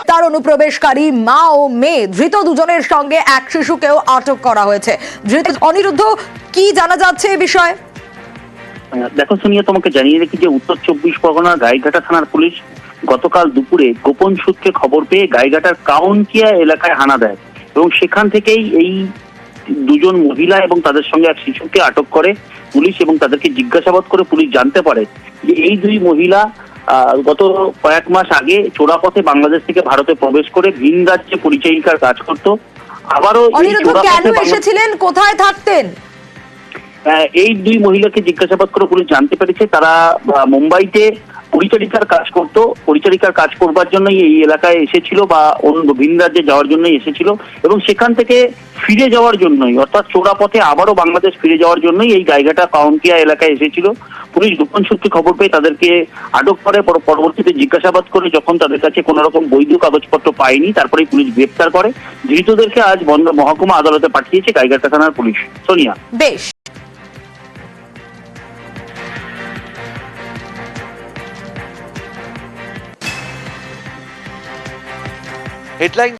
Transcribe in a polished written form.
তার অনুপ্রবেশকারী মা ও মেয়ে ধৃত দুজনের সঙ্গে এক শিশুকেও আটক করা হয়েছে। ধৃত অনিরুদ্ধ, কি জানা যাচ্ছে এ বিষয়ে? দেখো সোনিয়া, তোমাকে জানিয়ে রেখি যে উত্তর 24 পরগনার গাইঘাটা থানার পুলিশ গতকাল দুপুরে গোপন সূত্রে খবর পেয়ে গাইঘাটার কাউন্টিয়া এলাকায় হানা দেয় এবং সেখান থেকেই এই দুজন মহিলা এবং তাদের সঙ্গে এক শিশুকে আটক করে পুলিশ এবং তাদেরকে জিজ্ঞাসাবাদ করে পুলিশ জানতে পারে যে এই দুই মহিলা গত কয়েক মাস আগে চোরাপথে বাংলাদেশ থেকে ভারতে প্রবেশ করে ভিন রাজ্যে পরিচারিকার কাজ করত। আবারও অনিরুদ্ধ কেন এসেছিলেন, কোথায় থাকতেন? এই দুই মহিলাকে জিজ্ঞাসাবাদ করে পুলিশ জানতে পেরেছে তারা মুম্বাইতে পরিচারিকার কাজ করত। পরিচারিকার কাজ করবার জন্যই এই এলাকায় এসেছিল বা অন্য ভিন রাজ্যে যাওয়ার জন্যই এসেছিল এবং সেখান থেকে ফিরে যাওয়ার জন্যই, অর্থাৎ চোরাপথে আবারও বাংলাদেশ ফিরে যাওয়ার জন্যই এই গাইঘাটা কাউন্টিয়া এলাকায় এসেছিল। পুলিশ গোপন সূত্রে খবর পেয়ে তাদেরকে আটক করে, পরবর্তীতে জিজ্ঞাসাবাদ করে যখন তাদের কাছে কোনো রকম বৈধ কাগজপত্র পায়নি তারপরে পুলিশ গ্রেপ্তার করে। ধৃতদেরকে আজ মহকুমা আদালতে পাঠিয়েছে গাইঘাটা থানার পুলিশ। সোনিয়া, বেশ। হেডলাইন